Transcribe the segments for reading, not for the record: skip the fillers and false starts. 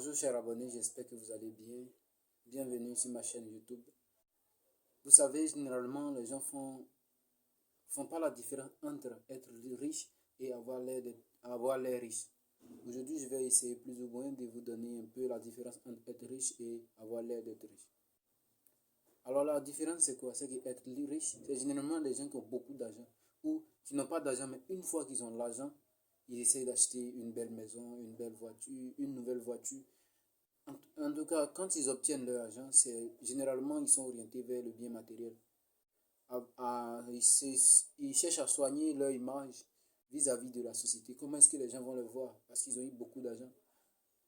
Bonjour chers abonnés, j'espère que vous allez bien. Bienvenue sur ma chaîne YouTube. Vous savez, généralement, les gens font pas la différence entre être riche et avoir l'air riche. Aujourd'hui, je vais essayer plus ou moins de vous donner un peu la différence entre être riche et avoir l'air d'être riche. Alors la différence c'est quoi? C'est qu'être riche, c'est généralement les gens qui ont beaucoup d'argent ou qui n'ont pas d'argent, mais une fois qu'ils ont l'argent, ils essayent d'acheter une belle maison, une belle voiture, une nouvelle voiture. En tout cas, quand ils obtiennent leur argent, c'est généralement ils sont orientés vers le bien matériel. Ils cherchent à soigner leur image vis-à-vis de la société. Comment est-ce que les gens vont le voir? Parce qu'ils ont eu beaucoup d'argent.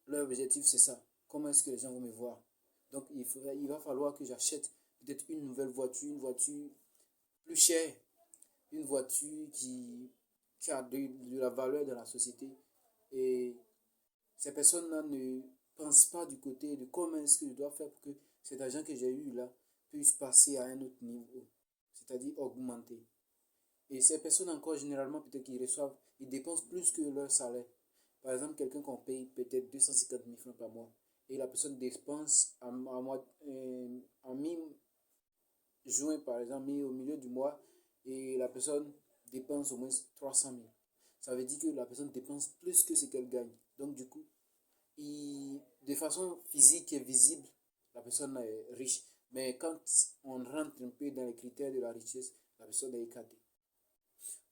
Leur objectif, c'est ça. Comment est-ce que les gens vont me voir? Donc, il va falloir que j'achète peut-être une nouvelle voiture, une voiture plus chère, une voiture qui a de la valeur dans la société. Et ces personnes-là ne pensent pas du côté de comment est-ce que je dois faire pour que cet argent que j'ai eu là puisse passer à un autre niveau, c'est-à-dire augmenter. Et ces personnes encore, généralement, peut-être qu'ils reçoivent, ils dépensent plus que leur salaire. Par exemple, quelqu'un qu'on paye peut-être 250 000 francs par mois et la personne dépense en mi-juin, par exemple, au milieu du mois, et la personne dépense au moins 300 000. Ça veut dire que la personne dépense plus que ce qu'elle gagne. Donc, du coup, de façon physique et visible, la personne est riche. Mais quand on rentre un peu dans les critères de la richesse, la personne est éclatée.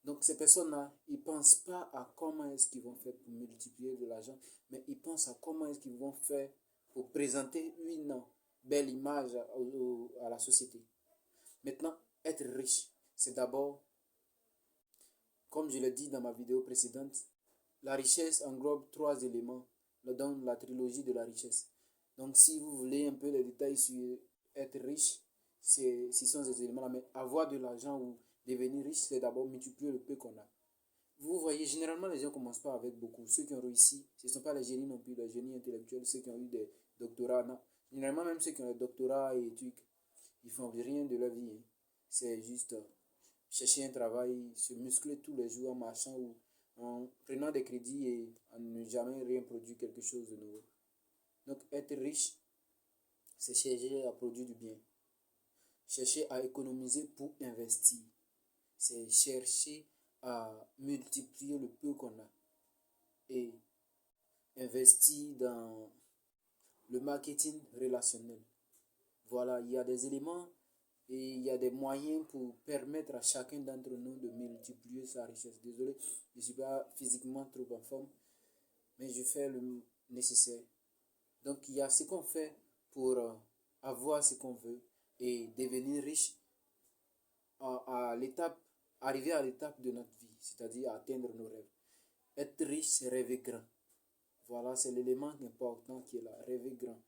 Donc ces personnes-là, ils ne pensent pas à comment est-ce qu'ils vont faire pour multiplier de l'argent, mais ils pensent à comment est-ce qu'ils vont faire pour présenter une belle image à la société. Maintenant, être riche, c'est d'abord, comme je l'ai dit dans ma vidéo précédente, la richesse englobe trois éléments dans la trilogie de la richesse. Donc si vous voulez un peu les détails sur être riche, ce sont ces éléments-là. Mais avoir de l'argent ou devenir riche, c'est d'abord multiplier le peu qu'on a. Vous voyez, généralement, les gens ne commencent pas avec beaucoup. Ceux qui ont réussi, ce ne sont pas les génies non plus, les génies intellectuels, ceux qui ont eu des doctorats. Non. Généralement, même ceux qui ont des doctorats et trucs, ils ne font rien de leur vie. Hein. C'est juste chercher un travail, se muscler tous les jours en marchant ou en prenant des crédits et en ne jamais rien produire quelque chose de nouveau. Donc, être riche, c'est chercher à produire du bien. Chercher à économiser pour investir. C'est chercher à multiplier le peu qu'on a et investir dans le marketing relationnel. Voilà, il y a des éléments et il y a des moyens pour permettre à chacun d'entre nous de multiplier sa richesse. Désolé, je ne suis pas physiquement trop en forme, mais je fais le nécessaire. Donc, il y a ce qu'on fait pour avoir ce qu'on veut et devenir riche arriver à l'étape de notre vie, c'est-à-dire atteindre nos rêves. Être riche, c'est rêver grand. Voilà, c'est l'élément important qui est là, rêver grand.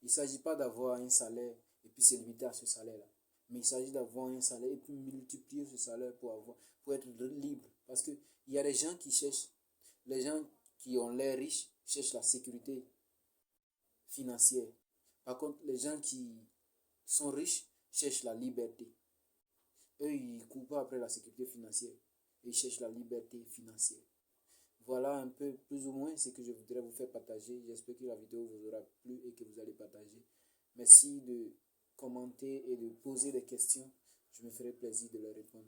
Il ne s'agit pas d'avoir un salaire et puis se limiter à ce salaire-là. Mais il s'agit d'avoir un salaire et puis multiplier ce salaire pour être libre. Parce qu'il y a des gens qui cherchent, les gens qui ont l'air riches cherchent la sécurité financière. Par contre, les gens qui sont riches cherchent la liberté. Eux, ils ne courent pas après la sécurité financière. Ils cherchent la liberté financière. Voilà un peu plus ou moins ce que je voudrais vous faire partager. J'espère que la vidéo vous aura plu et que vous allez partager. Merci de commenter et de poser des questions. Je me ferai plaisir de leur répondre.